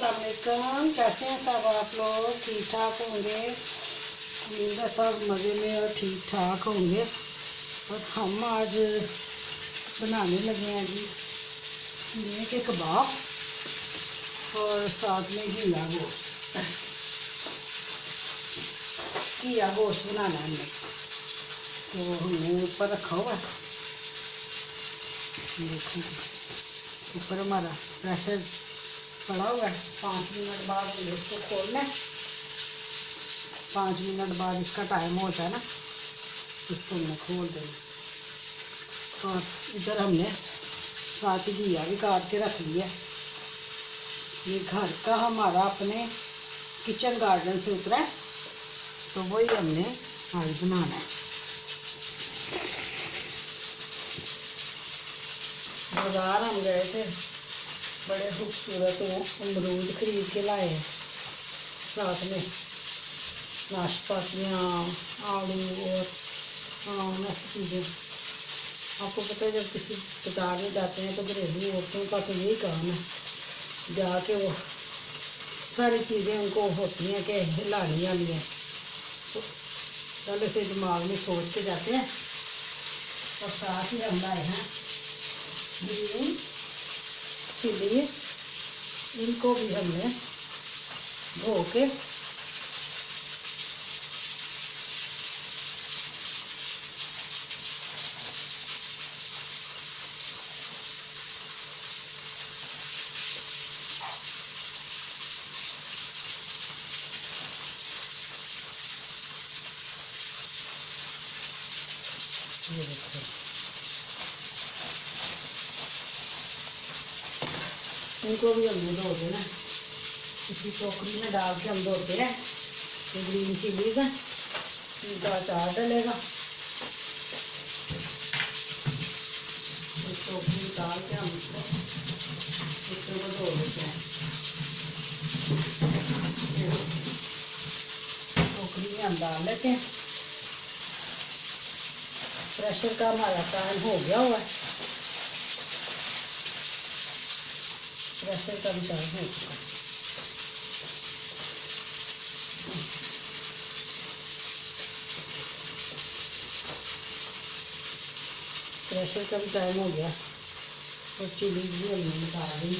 अस्सलाम वालेकुम। कैसे हैं सब आप लोग? ठीक ठाक होंगे। उम्मीद है सब मज़े में और ठीक ठाक होंगे। और हम आज बनाने लगे हैं जी घिये के कबाब और साथ में घिया गोश्त बनाना है हमने। तो हमने ऊपर रखा हुआ है, देखो ऊपर हमारा प्रेशर पड़ा हुआ है। 5 मिनट बाद हमने इसको खोलना है। 5 मिनट बाद इसका टाइम होता है ना, इसको हमने खोल देना। और इधर हमने साथ ही घिया भी काट के रख लिया। ये घर का हमारा अपने किचन गार्डन से उतरा है, तो वही हमने आज बनाना है। बाजार हम गए थे, बड़े खूबसूरत अमरूद खरीद के लाए हैं। साथ में नाशपातियाँ, आलू और आम ऐसी चीज़ें। आपको पता है जब किसी बाजार में जाते हैं तो घरेलू औरतों का तो यही काम है, जाके वो सारी चीज़ें उनको होती हैं कि लानी वाली हैं, तो पहले से दिमाग में सोच के जाते हैं। और साथ ही हम लाए हैं ग्रीन चिलीज, इनको भी हमने धो के ये देखो, इनको भी हमने धो देना। इसी टोकरी में डाल के हम धोते हैं। ये ग्रीन चिलीज है, इनका अचार डलेगा। इस टोकरी डाल के हम इसको धो देते हैं। टोकरी में हम डाल लेते हैं। प्रेशर का हमारा टाइम हो गया हुआ है। प्रेशर का भी टाइम हो चुका है। प्रेशर का भी टाइम हो गया और चिली भी हमने निकाल दी।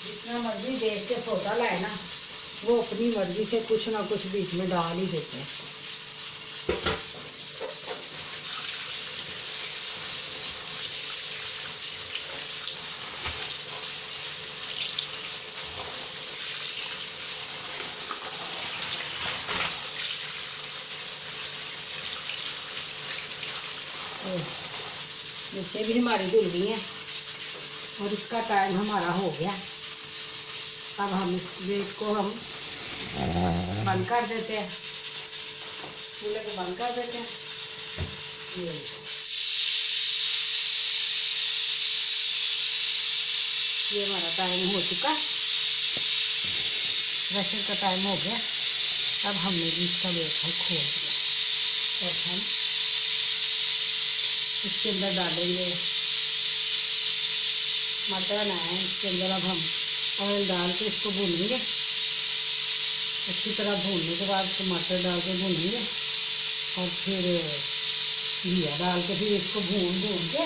जितना मर्जी देख के सोता लाए ना, वो अपनी मर्जी से कुछ ना कुछ बीच में डाल ही देते हैं। मिर्चें भी हमारी धुल गई हैं और इसका टाइम हमारा हो गया। अब हम इस गेट को हम बंद कर देते हैं, चूल्हे को बंद कर देते हैं। ये हमारा टाइम हो चुका, प्रेशर का टाइम हो गया। अब हमने भी इसका गेट खोल दिया और हम इसके अंदर डालेंगे मटन है। इसके अंदर अब हम ऑयल डाल के इसको भूनेंगे। अच्छी तरह भूनने के बाद टमाटर डाल के भूनेंगे और फिर घिया डाल के फिर इसको भून के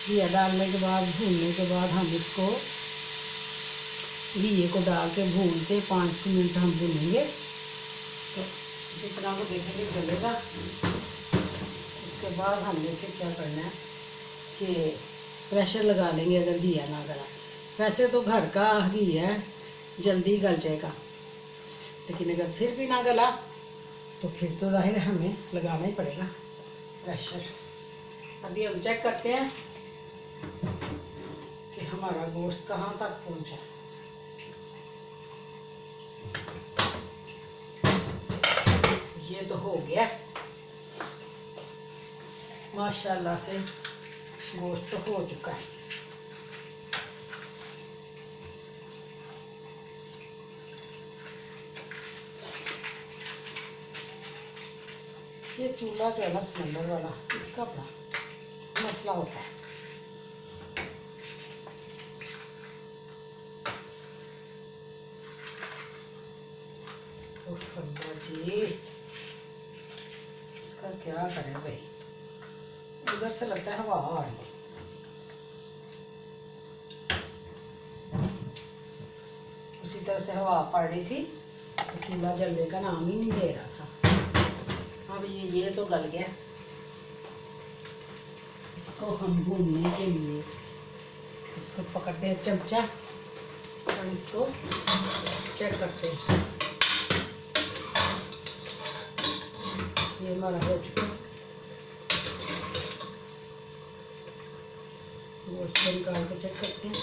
घिया डालने के बाद भूनने के बाद हम इसको घिये को डाल के भून के 5 मिनट हम भूनेंगे। तो जितना वो देखेंगे गलेगा। उसके बाद हमने फिर क्या करना है कि प्रेशर लगा लेंगे अगर घिया ना गला। वैसे तो घर का घिया जल्दी गल जाएगा, लेकिन अगर फिर भी ना गला तो फिर तो जाहिर है हमें लगाना ही पड़ेगा प्रेशर। अभी हम चेक करते हैं कि हमारा गोश्त कहाँ तक पहुँचा। ये तो हो गया माशाल्लाह से, गोश्त तो हो चुका है। ये चूल्हा जो है ना सिलेंडर वाला, इसका बड़ा मसला होता है। फल्ला जी, इसका क्या करें भाई, उधर से लगता है हवा आ रही है। उसी तरह से हवा पड़ रही थी तो चूल्हा जलने का नाम ही नहीं ले रहा था। अब ये तो गल गया। इसको हम भूनने के लिए इसको पकड़ते हैं चमचा और इसको चेक करते हैं। ये हमारा हो चुका है। वो इसको निकाल के चेक करते हैं।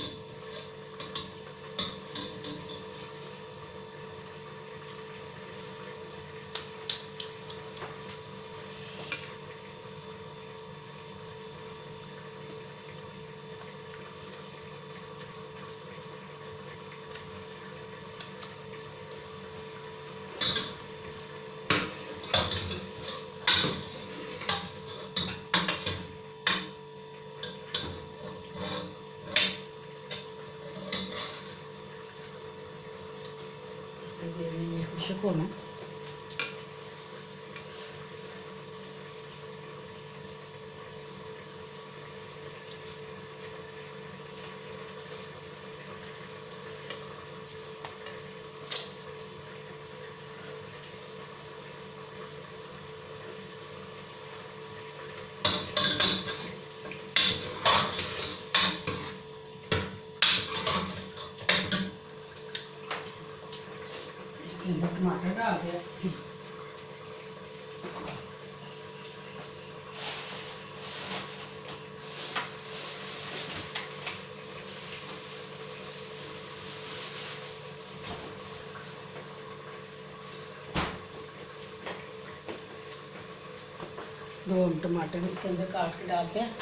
ये खुशक होना। टमाटर डाल दिया। दो टमाटर इसके अंदर काट के डालते हैं।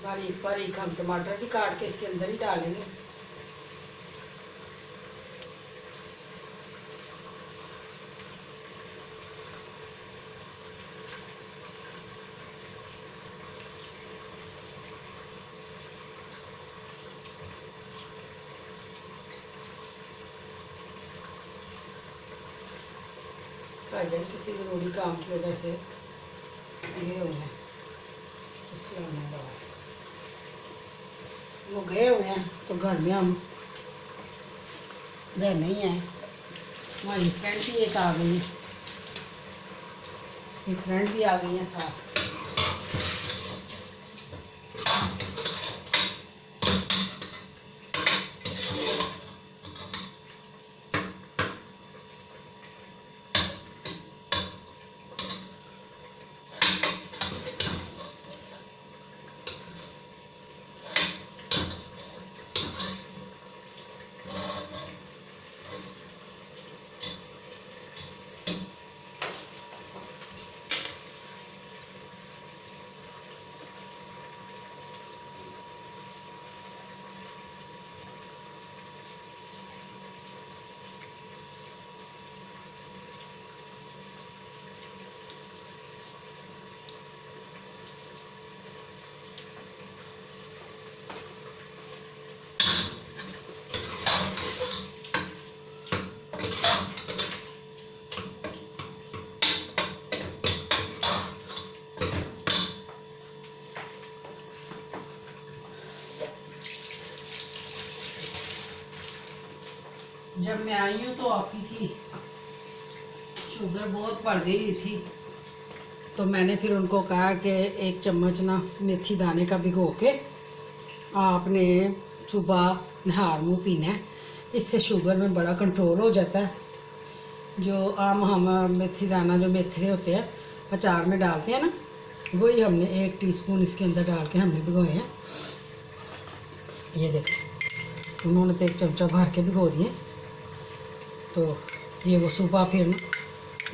बारीक बारीक हम टमाटर भी काट के इसके अंदर ही डालेंगे। भाईजान किसी ज़रूरी काम की वजह से गए हुए हैं, वो गए हुए हैं तो घर में हम वह नहीं है। हमारी फ्रेंड भी एक आ गई है, एक फ्रेंड भी आ गई है साथ। जब मैं आई हूँ तो आपकी की शुगर बहुत बढ़ गई थी, तो मैंने फिर उनको कहा कि एक चम्मच ना मेथी दाने का भिगो के आपने सुबह नहार मुँह पीना है, इससे शुगर में बड़ा कंट्रोल हो जाता है। जो आम हम मेथी दाना जो मेथरे होते हैं अचार में डालते हैं ना, वही हमने 1 टीस्पून इसके अंदर डाल के हमने भिगोए हैं। ये देखो उन्होंने तो 1 चमचा भर के भिगो दिए। तो ये वो सुबह फिर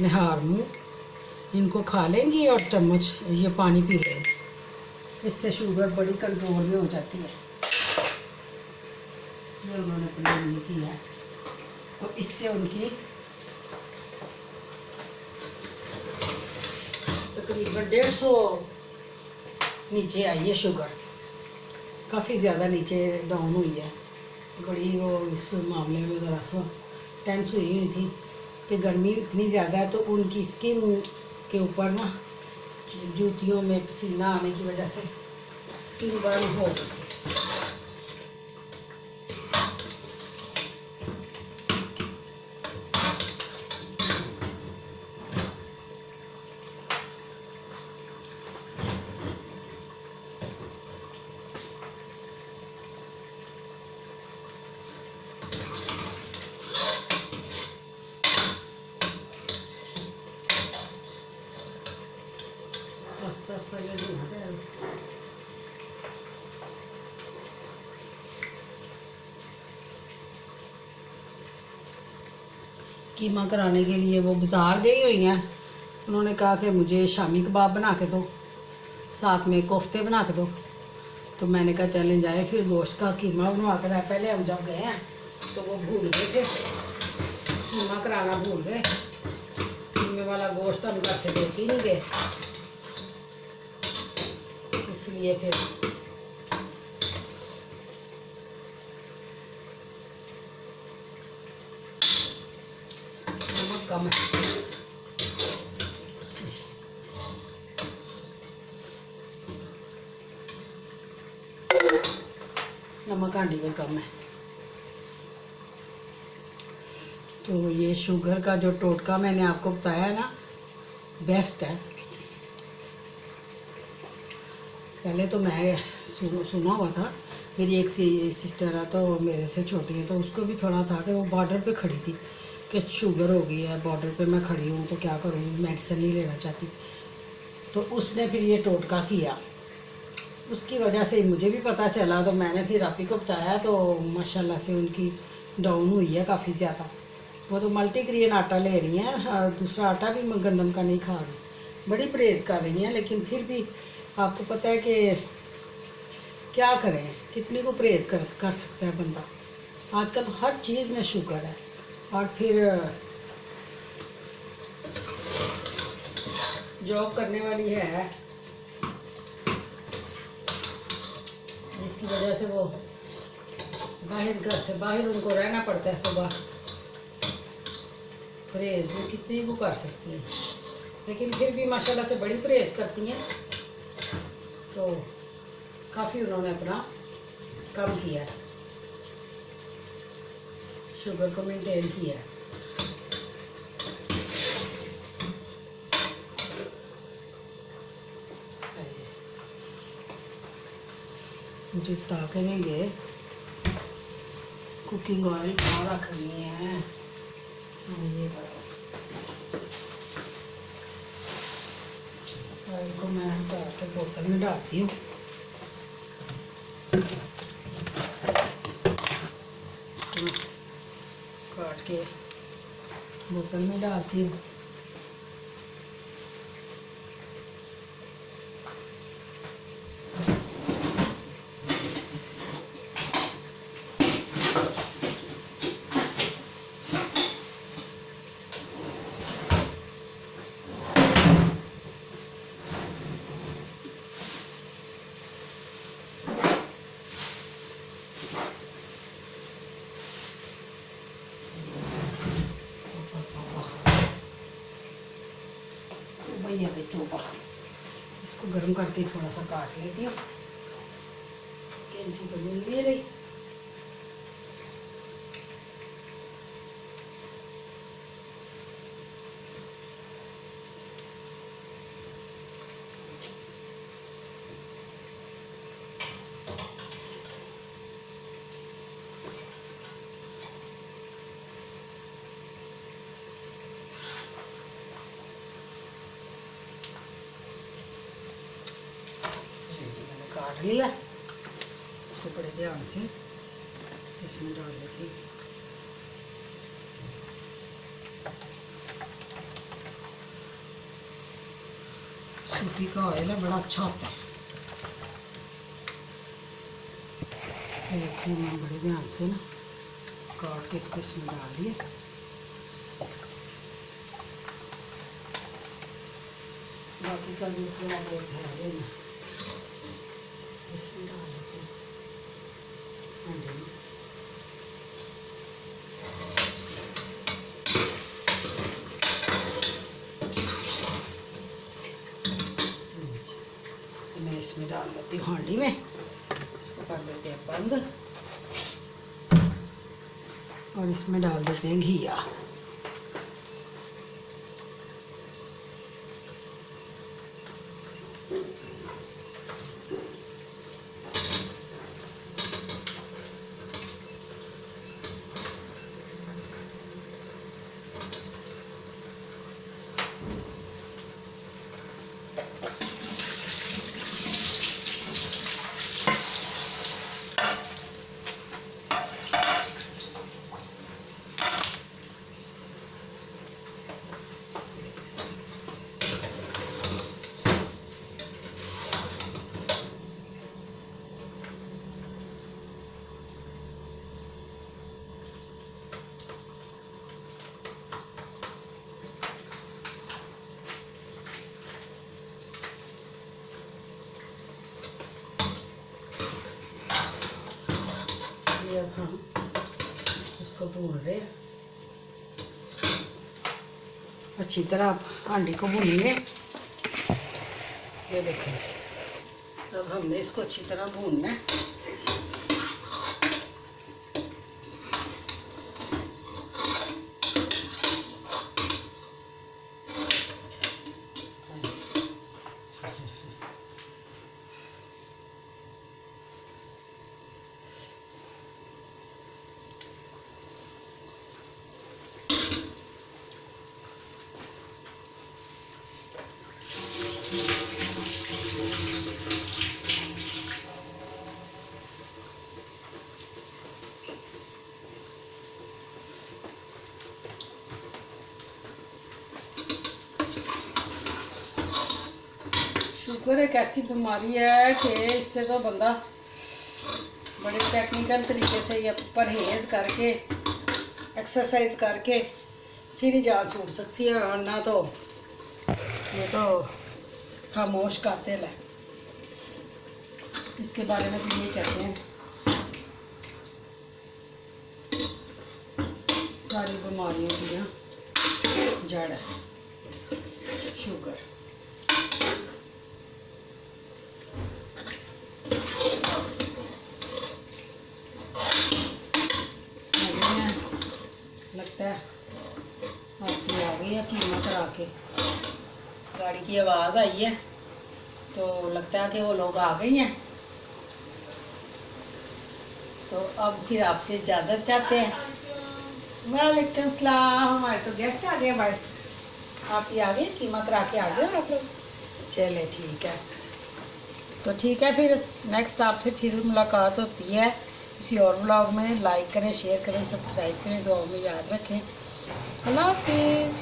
निहार मुँह इनको खा लेंगी और चम्मच ये पानी पी लेंगी। इससे शुगर बड़ी कंट्रोल में हो जाती है। ये उन्होंने अपने लिए किया है, तो इससे उनकी तकरीबन 150 नीचे आई है शुगर। काफ़ी ज़्यादा नीचे डाउन हुई है। बड़ी वो इस मामले में ज़रा सा टेंस हुई थी कि गर्मी इतनी ज़्यादा है, तो उनकी स्किन के ऊपर ना जूतियों में पसीना आने की वजह से स्किन बर्न हो गई। कीमा कराने के लिए वो बाज़ार गई हुई हैं। उन्होंने कहा कि मुझे शामी कबाब बना के दो, साथ में कोफ्ते बना के दो। तो मैंने कहा चलें जाए फिर गोश्त का कीमा बनवा कर आए। पहले हम जब गए हैं तो वो भूल गए थे, कीमा कराना भूल गए। कीमे वाला गोश्त हम घर से लेके ही नहीं गए, इसलिए फिर नमक कम है। नमक हांडी में कम है। तो ये शुगर का जो टोटका मैंने आपको बताया है ना, बेस्ट है। पहले तो मैं सुना हुआ था, मेरी एक सिस्टर है तो मेरे से छोटी है, तो उसको भी थोड़ा था कि वो बॉर्डर पे खड़ी थी कि शुगर हो गई है, बॉर्डर पे मैं खड़ी हूँ तो क्या करूँ, मेडिसिन नहीं लेना चाहती। तो उसने फिर ये टोटका किया, उसकी वजह से मुझे भी पता चला, तो मैंने फिर आप ही को बताया। तो माशाल्लाह से उनकी डाउन हुई है काफ़ी ज़्यादा। वो तो मल्टीग्रेन आटा ले रही हैं, दूसरा आटा भी गंदम का नहीं खा रही, बड़ी परहेज़ कर रही हैं। लेकिन फिर भी आपको पता है कि क्या करें, कितनी को परहेज़ कर सकता है बंदा। आजकल तो हर चीज़ में शुगर है। और फिर जॉब करने वाली है, जिसकी वजह से वो बाहर, घर से बाहर उनको रहना पड़ता है। सुबह परहेज़ वो कितनी को कर सकती हैं, लेकिन फिर भी माशाल्लाह से बड़ी परहेज़ करती हैं। तो काफ़ी उन्होंने अपना कम किया है, शुगर को मेंटेन किया है। मुझे ताकनेंगे कुकिंग ऑयल कहाँ रखनी है। ये ऑयल को मैं हटा के बोतल में डालती हूँ। काट के बोतल में डालती हूँ। भैया भाई तोबा, इसको गर्म करके थोड़ा सा काट लेती हूँ। कैंची तो मिल नहीं रही। काट लिया, इसको बड़े ध्यान से इसमें डाल देती हूँ। सूफी का ऑयल है, बड़ा अच्छा होता है। देखिए मैं बड़े ध्यान से ना काट के इसको इसमें डाल दिए। बाकी का जो थोड़ा बहुत है ना इसमें डाल देते हैं अंडे में। मैं इसमें डाल देती हूँ हांडी में, इसको कर देते हैं बंद और इसमें डाल देते हैं घिया। अब हम इसको भून रहे हैं अच्छी तरह। आप हांडी को भूनेंगे, ये देखें। अब हमने इसको अच्छी तरह भूनना है। शुगर एक ऐसी बीमारी है कि इससे तो बंदा बड़े टेक्निकल तरीके से या परहेज़ करके एक्सरसाइज करके फिर ही जान छूट सकती है, वरना तो ये तो खामोश कातिल है। इसके बारे में तो ये कहते हैं सारी बीमारियों की ना जड़ है शुगर। लगता है आरती आ गई है कीमा करा के, गाड़ी की आवाज़ आई है तो लगता है कि वो लोग आ गए हैं। तो अब फिर आपसे इजाज़त चाहते हैं। वालेकुम सलाम। हमारे तो गेस्ट आ गए, हमारे आप ही आ गए, कीमा करा के आ गए आप लोग। चले ठीक है, तो ठीक है फिर नेक्स्ट आपसे फिर मुलाकात होती है किसी और व्लॉग में। लाइक करें, शेयर करें, सब्सक्राइब करें, दुआओं में याद रखें। अल्लाह हाफिज़।